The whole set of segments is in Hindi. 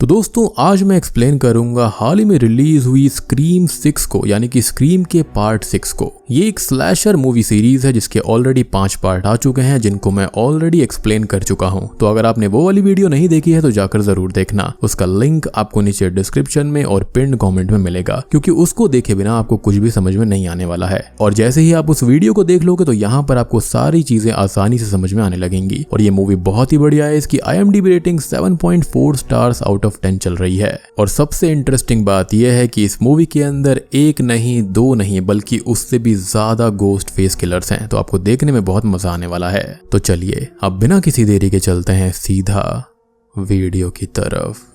तो दोस्तों आज मैं एक्सप्लेन करूंगा हाल ही में रिलीज हुई स्क्रीम 6 को, यानी कि स्क्रीम के पार्ट 6 को। ये एक स्लैशर मूवी सीरीज है जिसके ऑलरेडी 5 पार्ट आ चुके हैं, जिनको मैं ऑलरेडी एक्सप्लेन कर चुका हूं। तो अगर आपने वो वाली वीडियो नहीं देखी है तो जाकर जरूर देखना, उसका लिंक आपको नीचे डिस्क्रिप्शन में और पिन कमेंट में मिलेगा, क्योंकि उसको देखे बिना आपको कुछ भी समझ में नहीं आने वाला है। और जैसे ही आप उस वीडियो को देख लोगे तो यहाँ पर आपको सारी चीजें आसानी से समझ में आने लगेंगी। और ये मूवी बहुत ही बढ़िया है। इसकी IMDb rating 7.4 stars out of 10 चल रही है। और सबसे इंटरेस्टिंग बात यह है कि इस मूवी के अंदर एक नहीं, दो नहीं, बल्कि उससे भी ज्यादा गोस्ट फेस किलर्स हैं। तो आपको देखने में बहुत मजा आने वाला है। तो चलिए अब बिना किसी देरी के चलते हैं सीधा वीडियो की तरफ।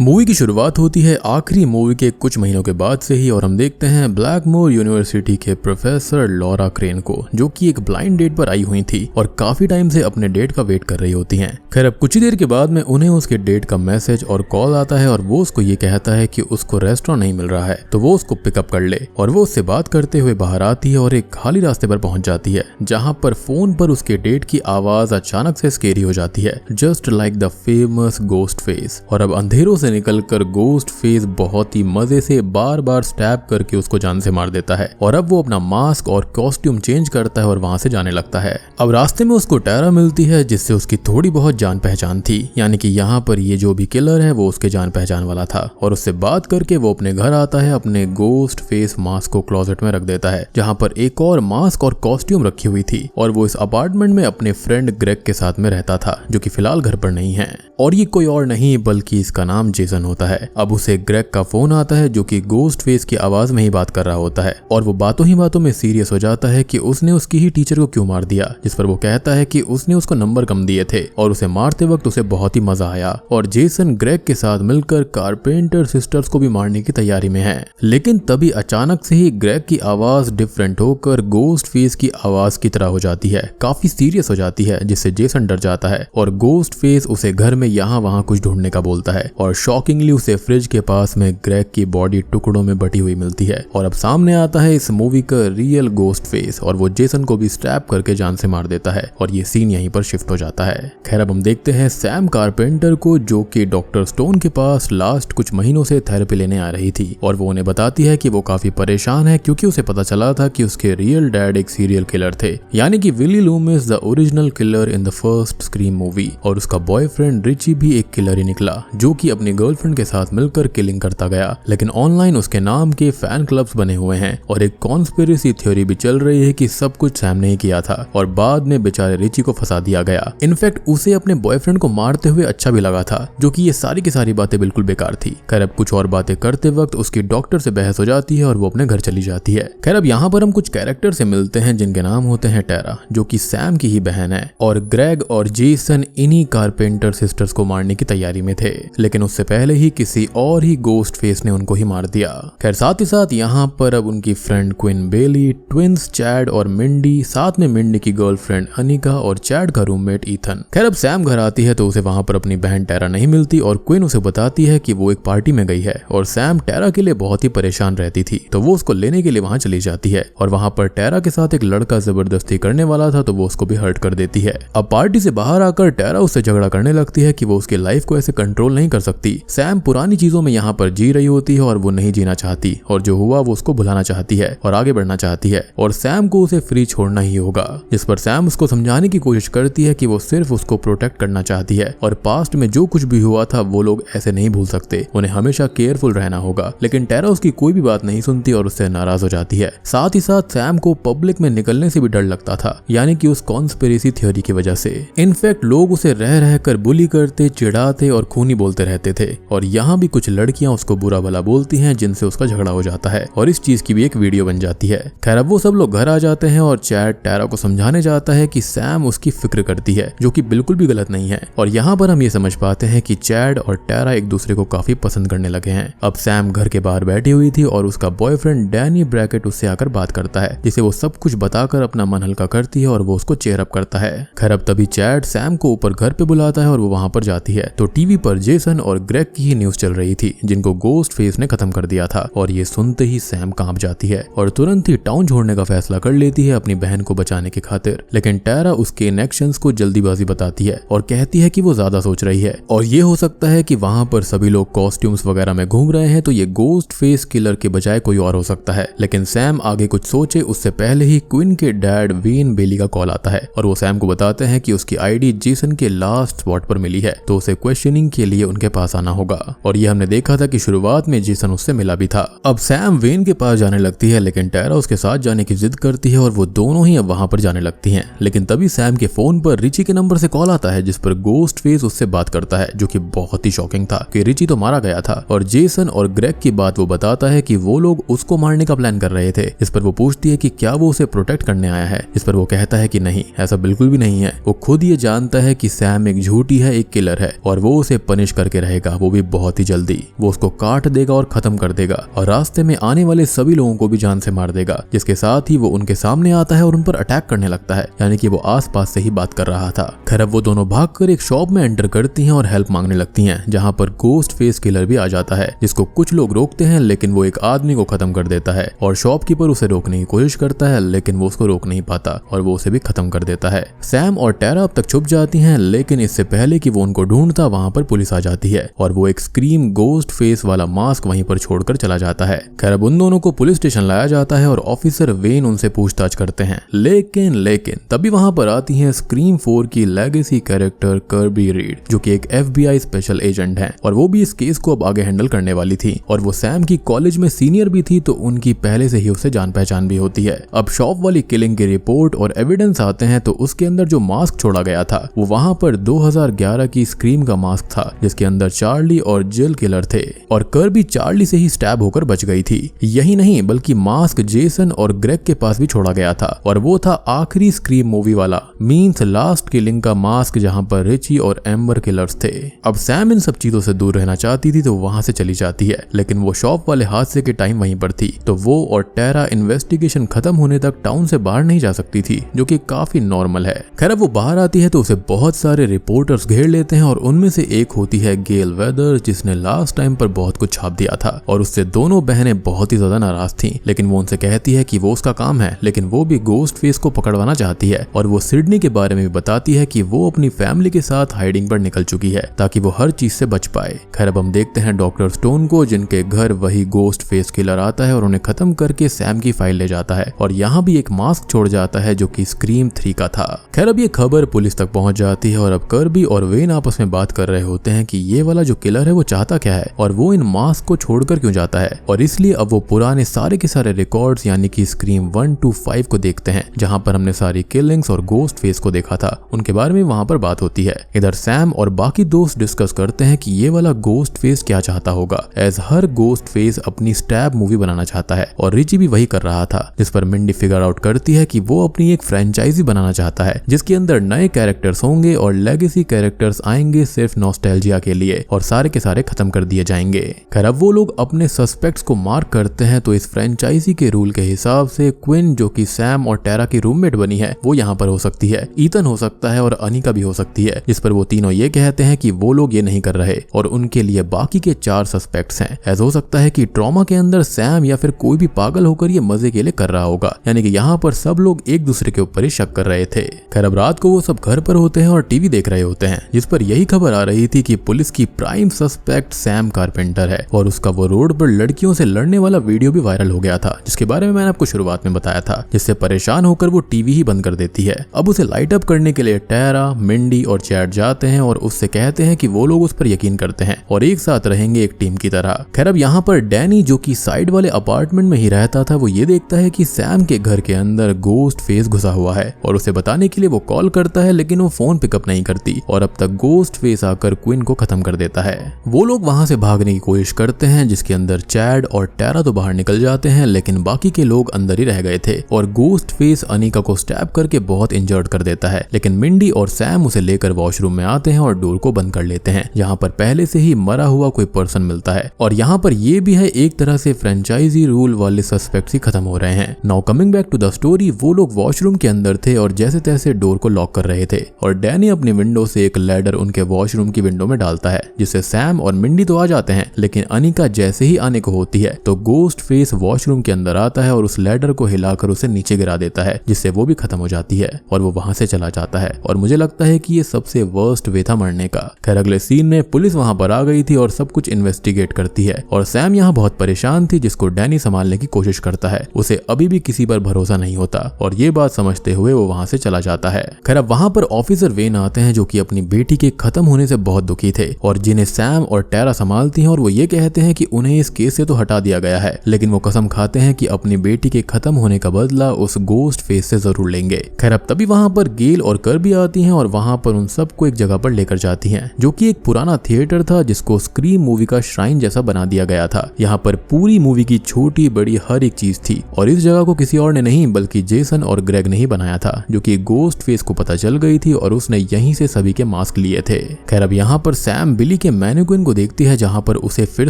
मूवी की शुरुआत होती है आखिरी मूवी के कुछ महीनों के बाद से ही, और हम देखते हैं ब्लैकमोर यूनिवर्सिटी के प्रोफेसर लॉरा क्रेन को, जो कि एक ब्लाइंड डेट पर आई हुई थी और काफी टाइम से अपने डेट का वेट कर रही होती हैं। खैर अब कुछ ही देर के बाद में उन्हें उसके डेट का मैसेज और कॉल आता है और वो उसको ये कहता है कि उसको रेस्टोरेंट नहीं मिल रहा है, तो वो उसको पिकअप कर ले। और वो उससे बात करते हुए बाहर आती है और एक खाली रास्ते पर पहुंच जाती है, जहां पर फोन पर उसके डेट की आवाज अचानक से स्केरी हो जाती है, just like the famous ghost face. और अब अंधेरों से निकलकर गोस्ट फेस बहुत ही मजे से बार बार स्टैब करके उसको जान से मार देता है। और अब वो अपना मास्क और कॉस्ट्यूम चेंज करता है और वहां से जाने लगता है। अब रास्ते में उसको टैरा मिलती है, जिससे उसकी थोड़ी बहुत जान पहचान थी, यानी कि यहाँ पर ये जो भी किलर है वो उसके जान पहचान वाला था। और उससे बात करके वो अपने घर आता है, अपने गोस्ट फेस मास्क को क्लोजेट में रख देता है, जहाँ पर एक और मास्क और कॉस्ट्यूम रखी हुई थी। और वो इस अपार्टमेंट में अपने फ्रेंड ग्रेग के साथ में रहता था, जो कि फिलहाल घर पर नहीं है। और ये कोई और नहीं बल्कि इसका नाम जेसन होता है। अब उसे ग्रेग का फोन आता है, जो कि गोस्ट फेस की आवाज में ही बात कर रहा होता है। और वो बातों ही बातों में सीरियस हो जाता है कि उसने उसकी ही टीचर को क्यों मार दिया, जिस पर वो कहता है कि उसने उसको नंबर कम दिए थे और उसे मारते वक्त उसे बहुत ही मजा आया। और जेसन ग्रेग के साथ मिलकर कारपेंटर सिस्टर्स को भी मारने की तैयारी में है। लेकिन तभी अचानक से ही ग्रेग की आवाज डिफरेंट होकर गोस्ट फेस की आवाज की तरह हो जाती है, काफी सीरियस हो जाती है, जिससे जेसन डर जाता है। और गोस्ट फेस उसे घर में यहाँ वहाँ कुछ ढूंढने का बोलता है। और शॉकिंगली उसे फ्रिज के पास में ग्रेग की बॉडी टुकड़ों में बटी हुई मिलती है। और अब सामने आता है इस मूवी का रियल गोस्ट फेस, और वो जेसन को भी स्टैब करके जान से मार देता है। और ये सीन यहीं पर शिफ्ट हो जाता है। खैर अब हम देखते हैं सैम कारपेंटर को, जो कि डॉक्टर स्टोन के पास लास्ट कुछ महीनों से थेरेपी लेने आ रही थी। और वो उन्हें बताती है कि वो काफी परेशान है, क्योंकि उसे पता चला था कि उसके रियल डैड एक सीरियल किलर थे, यानी कि Billy Loomis the original killer in the first Scream movie. और उसका बॉयफ्रेंड रिची भी एक किलर ही निकला, जो कि अपनी गर्लफ्रेंड के साथ मिलकर किलिंग करता गया। लेकिन ऑनलाइन उसके नाम के फैन क्लब्स बने हुए हैं और एक कॉन्स्पिरेसी थ्योरी भी चल रही है कि सब कुछ सैम ने ही किया था और बाद में बेचारे रिची को फंसा दिया गया। इनफैक्ट उसे अपने बॉयफ्रेंड को मारते हुए अच्छा भी लगा था, जो कि ये सारी की सारी बातें बिल्कुल बेकार थी। खैर अब कुछ और बातें करते वक्त उसकी डॉक्टर से बहस हो जाती है और वो अपने घर चली जाती है। खैर अब यहाँ पर हम कुछ कैरेक्टर से मिलते हैं जिनके नाम होते हैं टैरा, जो कि सैम की ही बहन है। और ग्रेग और जेसन इन्हीं कारपेंटर सिस्टर्स को मारने की तैयारी में थे, लेकिन उससे पहले ही किसी और ही गोस्ट फेस ने उनको ही मार दिया। खैर साथ ही साथ यहाँ पर अब उनकी फ्रेंड क्विन बेली, ट्विंस चैड और मिंडी, साथ में मिंडी की गर्लफ्रेंड अनिका और चैड का रूममेट ईथन। खैर अब सैम घर आती है तो उसे वहां पर अपनी बहन टैरा नहीं मिलती और क्विन उसे बताती है कि वो एक पार्टी में गई है और सैम टैरा के लिए बहुत ही परेशान रहती थी, तो वो उसको लेने के लिए वहां चली जाती है। और वहां पर टैरा के साथ एक लड़का जबरदस्ती करने वाला था, तो वो उसको भी हर्ट कर देती है। अब पार्टी से बाहर आकर टैरा उससे झगड़ा करने लगती है कि वो उसकी लाइफ को ऐसे कंट्रोल नहीं कर सकती। सैम पुरानी चीजों में यहाँ पर जी रही होती है और वो नहीं जीना चाहती, और जो हुआ वो उसको भुलाना चाहती है और आगे बढ़ना चाहती है। और सैम को उसे फ्री छोड़ना ही होगा, जिस पर सैम उसको समझाने की कोशिश करती है कि वो सिर्फ उसको प्रोटेक्ट करना चाहती है और पास्ट में जो कुछ भी हुआ था वो लोग ऐसे नहीं भूल सकते, उन्हें हमेशा केयरफुल रहना होगा। लेकिन टैरा उसकी कोई भी बात नहीं सुनती और उससे नाराज हो जाती है। साथ ही साथ सैम को पब्लिक में निकलने से भी डर लगता था, यानी कि उस कॉन्स्पिरेसी थ्योरी की वजह से। इनफैक्ट लोग उसे रह रहकर बुली करते, चिढ़ाते और खूनी बोलते रहते थे। और यहाँ भी कुछ लड़कियां उसको बुरा भला बोलती हैं, जिनसे उसका झगड़ा हो जाता है और इस चीज की भी एक वीडियो बन जाती है। खैर अब वो सब लोग घर आ जाते हैं और चैड टैरा को समझाने जाता है कि सैम उसकी फिक्र करती है, जो कि बिल्कुल भी गलत नहीं है। और यहाँ पर हम ये समझ पाते हैं कि चैड और टैरा एक दूसरे को काफी पसंद करने लगे हैं। अब सैम घर के बाहर बैठी हुई थी और उसका बॉयफ्रेंड डैनी ब्रैकेट उससे आकर बात करता है, जिसे वो सब कुछ बताकर अपना मन हल्का करती है और वो उसको चेयर अप करता है। खैर अब तभी चैड सैम को ऊपर घर पे बुलाता है और वो वहां पर जाती है, तो टीवी पर जेसन और ग्रेग की ही न्यूज चल रही थी जिनको गोस्ट फेस ने खत्म कर दिया था। और ये सुनते ही सैम कांप जाती है और तुरंत ही टाउन छोड़ने का फैसला कर लेती है अपनी बहन को बचाने की खातिर। लेकिन टैरा उसके इनएक्शंस को जल्दीबाजी बताती है और कहती है कि वो ज्यादा सोच रही है और ये हो सकता है कि वहां पर सभी लोग कॉस्ट्यूम्स वगैरह में घूम रहे हैं तो ये गोस्ट फेस किलर के बजाय कोई और हो सकता है। लेकिन सैम आगे कुछ सोचे उससे पहले ही क्विन के डैड वेन बेली का कॉल आता है और वो सैम को बताते हैं कि उसकी आईडी जेसन के लास्ट स्पॉट पर मिली है तो उसे क्वेश्चनिंग के लिए उनके पास आना होगा। और ये हमने देखा था कि शुरुआत में जेसन उससे मिला भी था। अब सैम वेन के पास जाने लगती है लेकिन टैरा उसके साथ जाने की जिद करती है और वो दोनों ही अब वहां पर जाने लगती हैं। लेकिन तभी सैम के फोन पर रिची के नंबर से कॉल आता है जिस पर गोस्ट फेस उससे बात करता है जो कि बहुत ही शॉकिंग था कि रिची तो मारा गया था। और जेसन और ग्रेग की बात वो बताता है कि वो लोग उसको मारने का प्लान कर रहे थे। इस पर वो पूछती है कि क्या वो उसे प्रोटेक्ट करने आया है। इस पर वो कहता है कि नहीं, ऐसा बिल्कुल भी नहीं है। वो खुद ये जानता है कि सैम एक झूठी है, एक किलर है और वो उसे पनिश करके रहेगा, वो भी बहुत ही जल्दी। वो उसको काट देगा और खत्म कर देगा और रास्ते में आने वाले सभी लोगों को भी जान से मार देगा। जिसके साथ ही वो उनके सामने आता है और उन पर अटैक करने लगता है, यानी कि वो आसपास से ही बात कर रहा था। खैर अब वो दोनों भागकर एक शॉप में एंटर करती हैं और हेल्प मांगने लगती हैं जहां पर गोस्ट फेस किलर भी आ जाता है जिसको कुछ लोग रोकते हैं लेकिन वो एक आदमी को खत्म कर देता है और शॉपकीपर उसे रोकने की कोशिश करता है लेकिन वो उसको रोक नहीं पाता और वो उसे भी खत्म कर देता है। सैम और टैरा अब तक छुप जाती हैं लेकिन इससे पहले कि वो उनको ढूंढता वहां पर पुलिस आ जाती है और वो एक स्क्रीम गोस्ट फेस वाला मास्क वहीं पर छोड़कर चला जाता है। खैर अब उन दोनों को पुलिस स्टेशन लाया जाता है और ऑफिसर वेन उनसे पूछताछ करते हैं। लेकिन तभी वहां पर आती है स्क्रीम 4 की लेगेसी कैरेक्टर कर्बी रीड जो कि एक FBI स्पेशल एजेंट है और वो भी इस केस को अब आगे हैंडल करने वाली थी और वो सैम की कॉलेज में सीनियर भी थी तो उनकी पहले से ही उससे जान पहचान भी होती है। अब शॉप वाली किलिंग की रिपोर्ट और एविडेंस आते हैं तो उसके अंदर जो मास्क छोड़ा गया था वो वहां पर 2011 की स्क्रीम का मास्क था जिसके अंदर चार्ली और जिल किलर थे और कर्बी चार्ली से ही स्टैब होकर बच गई थी। यही नहीं बल्कि मास्क जेसन और ग्रेग के पास भी छोड़ा गया था और वो था आखिरी स्क्रीम मूवी वाला मीन्स लास्ट किलिंग का मास्क जहां पर रिची और एम्बर किलर्स थे। अब सैम इन सब चीजों से दूर रहना चाहती थी तो वहां से चली जाती है लेकिन वो शॉप वाले हादसे के टाइम वहीं पर थी तो वो और टैरा इन्वेस्टिगेशन खत्म होने तक टाउन से बाहर नहीं जा सकती थी जो कि काफी नॉर्मल है। खैर अब वो बाहर आती है तो उसे बहुत सारे रिपोर्टर्स घेर लेते हैं और उनमें से एक होती है गेल वेदर जिसने लास्ट टाइम पर बहुत कुछ छाप दिया था और उससे दोनों बहनें बहुत ही ज्यादा नाराज थीं। लेकिन वो उनसे कहती है कि वो उसका काम है लेकिन वो भी गोस्ट फेस को पकड़वाना चाहती है और वो सिडनी के बारे में भी बताती है कि वो अपनी फैमिली के साथ हाइडिंग पर निकल चुकी है ताकि वो हर चीज से बच पाए। खैर अब हम देखते हैं डॉक्टर स्टोन को जिनके घर वही गोस्ट फेस किलर आता है और उन्हें खत्म करके सैम की फाइल ले जाता है और यहाँ भी एक मास्क छोड़ जाता है जो कि स्क्रीम 3 का था। खैर अब ये खबर पुलिस तक पहुंच जाती है और अब कर्बी और वेन आपस में बात कर रहे होते हैं कि ये वाला जो किलर है वो चाहता क्या है और वो इन मास्क को छोड़कर क्यों जाता है और इसलिए अब वो पुराने सारे के सारे रिकॉर्ड्स यानी कि स्क्रीम 1 to 5 को देखते हैं जहां पर हमने सारी किलिंग्स और गोस्ट फेस को देखा था, उनके बारे में वहां पर बात होती है। इधर सैम और बाकी दोस्त डिस्कस करते हैं कि ये वाला गोस्ट फेस क्या चाहता होगा एज हर गोस्ट फेस अपनी स्टैब मूवी बनाना चाहता है और रिची भी वही कर रहा था जिस पर मिंडी फिगर आउट करती है कि वो अपनी एक फ्रेंचाइजी बनाना चाहता है जिसके अंदर नए कैरेक्टर्स होंगे और लेगेसी कैरेक्टर्स आएंगे सिर्फ नॉस्टैल्जिया के लिए और सारे के सारे खत्म कर दिए जाएंगे। खैर अब वो लोग अपने सस्पेक्ट्स को मार्क करते हैं तो इस फ्रेंचाइजी के रूल के हिसाब से क्विन जो कि सैम और टैरा की रूममेट बनी है वो यहाँ पर हो सकती है, ईथन हो सकता है और अनिका भी हो सकती है जिस पर वो तीनों ये कहते हैं कि वो लोग ये नहीं कर रहे और उनके लिए बाकी के 4 सस्पेक्ट्स हैं। ऐसा हो सकता है कि ट्रॉमा के अंदर सैम या फिर कोई भी पागल होकर ये मजे के लिए कर रहा होगा, यानी कि यहाँ पर सब लोग एक दूसरे के ऊपर ही शक कर रहे थे। खैर अब रात को वो सब घर पर होते हैं और टीवी देख रहे होते हैं जिस पर यही खबर आ रही थी कि पुलिस की प्राइम सस्पेक्ट सैम कारपेंटर है और उसका वो रोड पर लड़कियों से लड़ने वाला वीडियो भी वायरल हो गया था जिसके बारे में मैंने आपको शुरुआत में बताया था, जिससे परेशान होकर वो टीवी ही बंद कर देती है। अब उसे लाइट अप करने के लिए टैरा, मिंडी और चैट जाते हैं और उससे कहते हैं कि वो लोग उस पर यकीन करते हैं और एक साथ रहेंगे एक टीम की तरह। खैर अब यहाँ पर डैनी जो कि साइड वाले अपार्टमेंट में ही रहता था वो ये देखता है कि सैम के घर के अंदर गोस्ट फेस घुसा हुआ है और उसे बताने के लिए वो कॉल करता है लेकिन वो फोन पिकअप नहीं करती और अब तक गोस्ट फेस आकर क्विन को खत्म कर देता है। वो लोग वहां से भागने की कोशिश करते हैं जिसके अंदर चैड और टैरा तो बाहर निकल जाते हैं लेकिन बाकी के लोग अंदर ही रह गए थे और गोस्ट फेस अनिका को स्टैब करके बहुत इंजर्ड कर देता है। लेकिन मिंडी और सैम उसे लेकर वॉशरूम में आते हैं और डोर को बंद कर लेते हैं जहां पर पहले से ही मरा हुआ कोई पर्सन मिलता है और यहाँ पर ये भी है एक तरह से फ्रेंचाइजी रूल वाले सस्पेक्ट्स ही खत्म हो रहे हैं। Now coming back to the story, वो लोग वॉशरूम के अंदर थे और जैसे तैसे डोर को लॉक कर रहे थे और डैनी अपनी विंडो से एक लैडर उनके वॉशरूम की विंडो में डालता है जिससे सैम और मिंडी तो आ जाते हैं, लेकिन अनिका जैसे ही आने को होती है तो गोस्ट फेस वॉशरूम के अंदर आता है और उस लैडर को हिलाकर उसे नीचे गिरा देता है, जिससे वो भी खत्म हो जाती है और वो वहां से चला जाता है। और मुझे लगता है कि ये सबसे वर्स्ट वे था मरने का। खैर अगले सीन में पुलिस वहां पर आ गई थी और सब कुछ इन्वेस्टिगेट करती है और सैम यहाँ बहुत परेशान थी, जिसको डैनी संभालने की कोशिश करता है। उसे अभी भी किसी पर भरोसा नहीं होता और ये बात समझते हुए वो वहां से चला जाता है। खैर अब वहां पर ऑफिसर वेन आते हैं जो कि अपनी बेटी के खत्म होने से बहुत दुखी थे और जिन्हें सैम और टेरा संभालती हैं, और वो ये कहते हैं कि उन्हें इस केस से तो हटा दिया गया है, लेकिन वो कसम खाते हैं कि अपनी बेटी के खत्म होने का बदला उस गोस्ट फेस से जरूर लेंगे। खैर अब तभी वहां पर गेल और कर्बी आती हैं और वहां पर उन सबको एक जगह पर लेकर जाती हैं, जो कि एक पुराना थिएटर था जिसको स्क्रीम मूवी का श्राइन जैसा बना दिया गया था। यहाँ पर पूरी मूवी की छोटी बड़ी हर एक चीज थी और इस जगह को किसी और ने नहीं बल्कि जेसन और ग्रेग ने ही बनाया था, जो कि गोस्ट फेस को पता चल गई थी और उसने यहीं से सभी के मास्क लिए थे। खैर अब यहाँ पर सैम बिली के मैनिक्विन को देखती है, जहाँ पर उसे फिर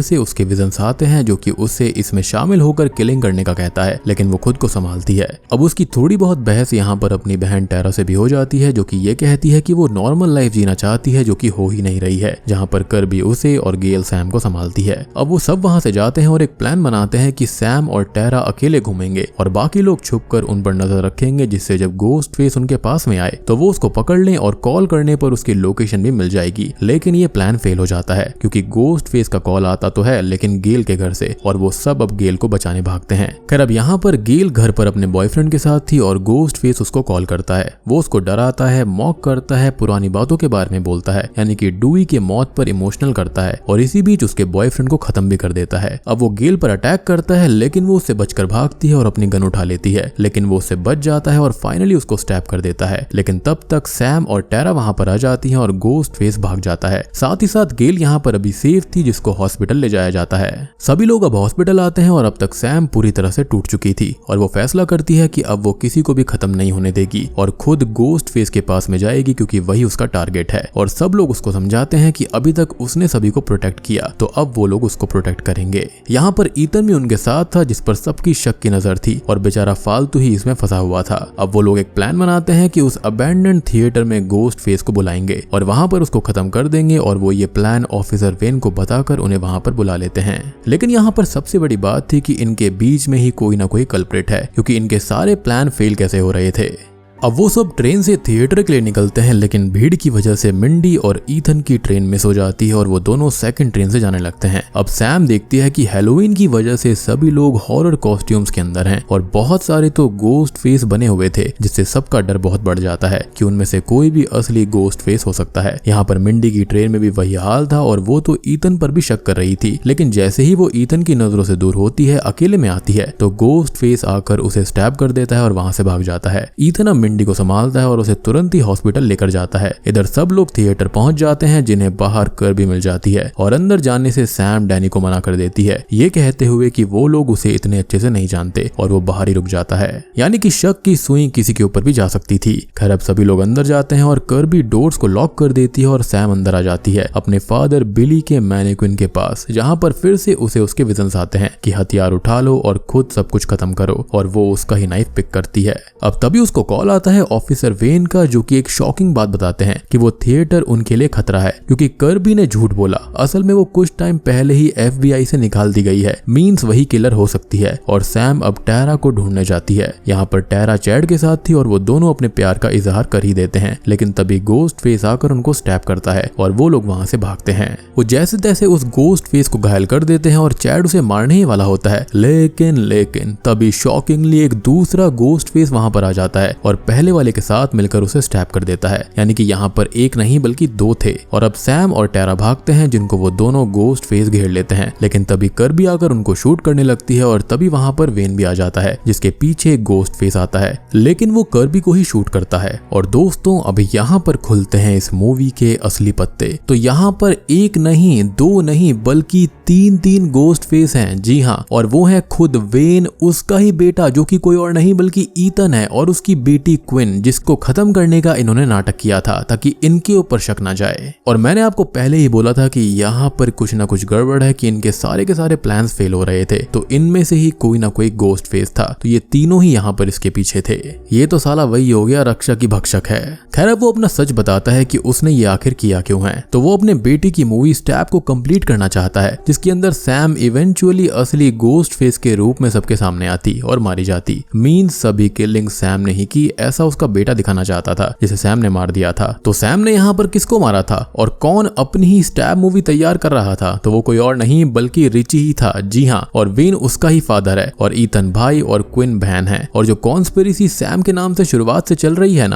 से उसके विजन्स आते हैं, जो कि उसे इसमें शामिल होकर किलिंग करने का कहता है, लेकिन वो खुद को संभालती है। अब उसकी थोड़ी बहुत बहस यहाँ पर अपनी बहन टेरा से भी हो जाती है, जो कि ये कहती है कि वो नॉर्मल लाइफ जीना चाहती है, जो कि हो ही नहीं रही है, जहाँ पर कर्बी उसे और गेल सैम को संभालती है। अब वो सब वहां से जाते हैं और एक प्लान बनाते हैं कि सैम और टेरा अकेले घूमेंगे और बाकी लोग छुपकर उन पर नजर रखेंगे, जिससे जब गोस्ट फेस उनके पास में आए तो वो उसको पकड़ लें और कॉल करने पर उसकी लोकेशन भी मिल जाएगी। लेकिन ये प्लान फेल हो जाता है क्योंकि गोस्ट फेस का कॉल आता तो है लेकिन गेल के घर से, और वो सब अब गेल को बचाने भागते हैं। खैर अब यहाँ पर गेल घर पर अपने बॉयफ्रेंड के साथ थी और गोस्ट फेस उसको कॉल करता है। वो उसको डराता है, मॉक करता है, पुरानी बातों के बारे में बोलता है, यानी कि डूई के मौत पर इमोशनल करता है और इसी बीच उसके बॉयफ्रेंड को खत्म भी कर देता है। अब वो गेल पर अटैक करता है, लेकिन वो उससे बचकर भागती है और अपनी गन उठा लेती है, लेकिन वो उससे बच जाता है और फाइनली उसको स्टैब कर देता है। लेकिन तब तक सैम और टेरा वहां पर आ जाती हैं और गोस्ट फेस भाग जाता है। साथ ही साथ गेल यहाँ पर अभी सेफ थी, जिसको हॉस्पिटल ले जाया जाता है। सभी लोग अब हॉस्पिटल आते हैं और अब तक सैम पूरी तरह से टूट चुकी थी और वो फैसला करती है कि अब वो किसी को भी खत्म नहीं होने देगी और खुद गोस्ट फेस के पास में जाएगी, क्योंकि वही उसका टारगेट है। और सब लोग उसको समझाते हैं कि अभी तक उसने सभी को प्रोटेक्ट किया तो अब वो लोग उसको प्रोटेक्ट करेंगे। यहाँ पर ईथन भी उनके साथ था, जिस पर सबकी शक की नजर थी और बेचारा फालतू ही इसमें फंसा हुआ था। अब वो लोग एक प्लान बनाते हैं कि उस अबैंडन्ड थिएटर में गोस्ट फेस को बुलाएंगे और वहां पर उसको खत्म कर देंगे, और वो ये प्लान ऑफिसर वेन को बताकर उन्हें वहां पर बुला लेते हैं। लेकिन यहाँ पर सबसे बड़ी बात थी कि इनके बीच में ही कोई ना कोई कल्प्रिट है, क्योंकि इनके सारे प्लान फेल कैसे हो रहे थे। अब वो सब ट्रेन से थिएटर के लिए निकलते हैं, लेकिन भीड़ की वजह से मिंडी और ईथन की ट्रेन मिस हो जाती है और वो दोनों सेकंड ट्रेन से जाने लगते हैं। अब सैम देखती है कि हैलोवीन की वजह से सभी लोग हॉरर कॉस्ट्यूम्स के अंदर हैं और बहुत सारे तो गोस्ट फेस बने हुए थे, जिससे सबका डर बहुत बढ़ जाता है कि उनमें से कोई भी असली गोस्ट फेस हो सकता है। यहाँ पर मिंडी की ट्रेन में भी वही हाल था और वो तो ईथन पर भी शक कर रही थी, लेकिन जैसे ही वो ईथन की नजरों से दूर होती है, अकेले में आती है, तो गोस्ट फेस आकर उसे स्टैब कर देता है और वहां से भाग जाता है। ईथन अब मिंडी को संभालता है और उसे तुरंत ही हॉस्पिटल लेकर जाता है। इधर सब लोग थिएटर पहुंच जाते हैं, जिन्हें बाहर कर्बी मिल जाती है और अंदर जाने से सैम डैनी को मना कर देती है, ये कहते हुए कि वो लोग उसे इतने अच्छे से नहीं जानते, और वो बाहर ही रुक जाता है। यानी कि शक की सुई किसी के ऊपर भी जा सकती थी। खैर अब सभी लोग अंदर जाते हैं और कर्बी डोर्स को लॉक कर देती है और सैम अंदर आ जाती है अपने फादर बिली के मैनिक्विन के पास, जहां पर फिर से उसे उसके विजन्स आते हैं कि हथियार उठा लो और खुद सब कुछ खत्म करो, और वो उसका ही नाइफ पिक करती है। अब तभी उसको कॉल आता है ऑफिसर वेन का, जो कि एक शॉकिंग बात बताते हैं कि वो थिएटर उनके लिए खतरा है, क्योंकि कर्बी ने झूठ बोला। असल में वो कुछ टाइम पहले ही FBI से निकाल दी गई है, मींस वही किलर हो सकती है। और सैम अब टेरा को ढूंढने जाती है। यहाँ पर टेरा चैड के साथ थी और वो दोनों अपने प्यार का इजहार कर ही देते हैं, लेकिन तभी गोस्ट फेस आकर उनको स्टैब करता है और वो लोग वहां से भागते हैं। वो जैसे तैसे उस गोस्ट फेस को घायल कर देते हैं और चैड उसे मारने ही वाला होता है, लेकिन तभी शॉकिंगली एक दूसरा गोस्ट फेस वहां पर आ जाता है और पहले वाले के साथ मिलकर उसे स्टैब कर देता है। यानी कि यहाँ पर एक नहीं बल्कि दो थे, और अब सैम और टेरा भागते हैं, जिनको वो दोनों गोस्ट फेस घेर लेते हैं। लेकिन तभी कर्बी आकर उनको शूट करने लगती है और तभी वहां पर वेन भी आ जाता है, जिसके पीछे गोस्ट फेस आता है, लेकिन वो कर्बी को ही शूट करता है। और दोस्तों अभी यहाँ पर खुलते हैं इस मूवी के असली पत्ते। तो यहाँ पर एक नहीं, दो नहीं, बल्कि तीन गोस्ट फेस हैं। जी हाँ, और वो है खुद वेन, उसका ही बेटा, जो कि कोई और नहीं बल्कि ईथन है, और उसकी बेटी हार्ली क्विन, जिसको खत्म करने का इन्होंने नाटक किया था ताकि इनके ऊपर शक ना जाए। और मैंने आपको पहले ही बोला था कि यहाँ पर कुछ ना कुछ गड़बड़ है कि इनके सारे के सारे प्लान्स फेल हो रहे थे, तो इनमें से ही कोई ना कोई गोस्ट फेस था, तो ये तीनों ही यहाँ पर इसके पीछे थे। ये तो साला वही हो गया रक्षा की भक्षक है। खैर अब वो अपना सच बताता है कि उसने ये आखिर किया क्यों है। तो वो अपने बेटी की मूवी स्टैब को कंप्लीट करना चाहता है, जिसके अंदर सैम इवेंचुअली असली गोस्ट फेस के रूप में सबके सामने आती और मारी जाती। मींस सभी किलिंग सैम ने ही की, ऐसा उसका बेटा दिखाना चाहता था जिसे सैम ने मार दिया था। तो सैम ने यहाँ पर किसको मारा था और कौन अपनी ही स्टैब मूवी तैयार कर रहा था? तो वो कोई और नहीं बल्कि रिची ही था। जी हाँ, और वेन उसका ही फादर है और ईथन भाई और क्विन बहन है। और जो कॉन्स्पिरेसी सैम के नाम से शुरुआत से चल रही है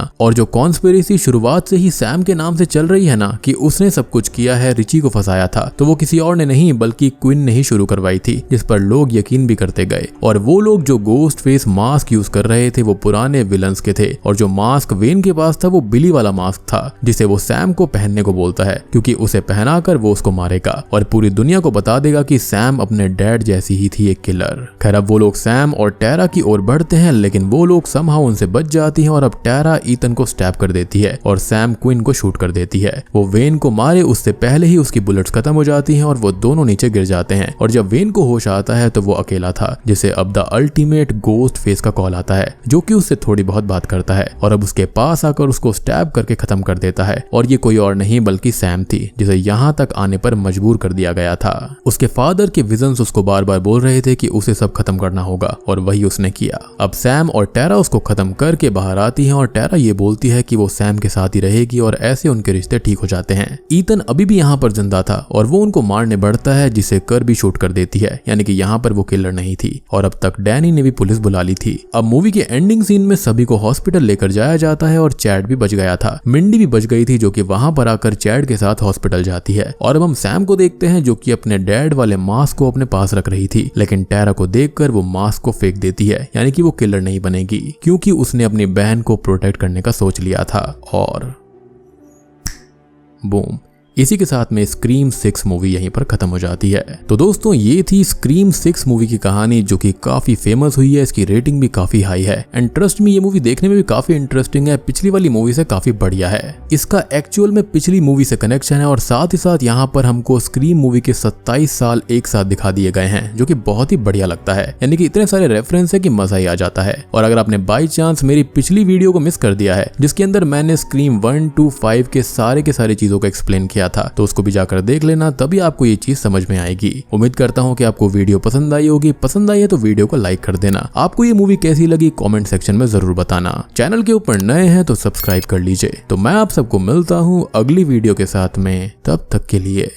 ना, कि उसने सब कुछ किया है, रिची को फंसाया था, तो वो किसी और ने नहीं बल्कि क्विन ने ही शुरू करवाई थी, जिस पर लोग यकीन भी करते गए। और वो लोग जो गोस्ट फेस मास्क यूज कर रहे थे वो पुराने विलन्स के थे, और जो मास्क वेन के पास था वो बिली वाला मास्क था, जिसे वो सैम को पहनने को बोलता है क्योंकि उसे पहनाकर वो उसको मारेगा और पूरी दुनिया को बता देगा कि सैम अपने डैड जैसी ही थी एक किलर। खैर अब वो लोग सैम और टेरा की ओर बढ़ते हैं, लेकिन वो लोग समहाउ उनसे बच जाती हैं और अब टेरा ईथन को स्टैब कर देती है और सैम क्विन को शूट कर देती है। वो वेन को मारे उससे पहले ही उसकी बुलेट्स खत्म हो जाती हैं और वो दोनों नीचे गिर जाते हैं। और जब वेन को होश आता है तो वो अकेला था, जिसे अब द अल्टीमेट गोस्ट फेस का कॉल आता है, जो कि उससे थोड़ी बहुत बात करता है और अब उसके पास आकर उसको स्टैब करके खत्म कर देता है। और ये कोई और नहीं बल्कि सैम थी, जिसे यहाँ तक आने पर मजबूर कर दिया गया था। उसके फादर के विजन्स उसको बार बार बोल रहे थे कि उसे सब खत्म करना होगा और वही उसने किया। अब सैम और टेरा उसको खत्म करके बाहर आती हैं और टेरा ये बोलती है कि वो सैम के साथ ही रहेगी और ऐसे उनके रिश्ते ठीक हो जाते हैं। ईथन अभी भी यहाँ पर जिंदा था और वो उनको मारने बढ़ता है, जिसे कर भी शूट कर देती है, यानी कि यहाँ पर वो किलर नहीं थी। और अब तक डैनी ने भी पुलिस बुला ली थी। अब मूवी के एंडिंग सीन में सभी को हॉस्पिटल लेकर जाया जाता है और चैड भी बच गया था। मिंडी भी बच गई थी, जो कि वहां पर आकर चैड के साथ हॉस्पिटल जाती है। और अब हम सैम को देखते हैं, जो कि अपने डैड वाले मास्क को अपने पास रख रही थी, लेकिन टेरा को देखकर वो मास्क को फेंक देती है, यानी कि वो किलर नहीं बनेगी, क्योंकि उसने अपनी बहन को प्रोटेक्ट करने का सोच लिया था। और बूम, इसी के साथ में स्क्रीम 6 मूवी यहीं पर खत्म हो जाती है। तो दोस्तों ये थी स्क्रीम 6 मूवी की कहानी, जो कि काफी फेमस हुई है। इसकी रेटिंग भी काफी हाई है एंड ट्रस्ट मी ये मूवी देखने में भी काफी इंटरेस्टिंग है। पिछली वाली मूवी से काफी बढ़िया है। इसका एक्चुअल में पिछली मूवी से कनेक्शन है और साथ ही साथ यहाँ पर हमको स्क्रीम मूवी के 27 साल एक साथ दिखा दिए गए हैं, जो कि बहुत ही बढ़िया लगता है। यानी कि इतने सारे रेफरेंस है कि मजा ही आ जाता है। और अगर आपने बाई चांस मेरी पिछली वीडियो को मिस कर दिया है, जिसके अंदर मैंने स्क्रीम 1 to 5 के सारे चीजों को एक्सप्लेन किया था, तो उसको भी जाकर देख लेना, तभी आपको ये चीज समझ में आएगी। उम्मीद करता हूँ कि आपको वीडियो पसंद आई होगी। पसंद आई है तो वीडियो को लाइक कर देना। आपको ये मूवी कैसी लगी कमेंट सेक्शन में जरूर बताना। चैनल के ऊपर नए हैं तो सब्सक्राइब कर लीजिए। तो मैं आप सबको मिलता हूँ अगली वीडियो के साथ में, तब तक के लिए।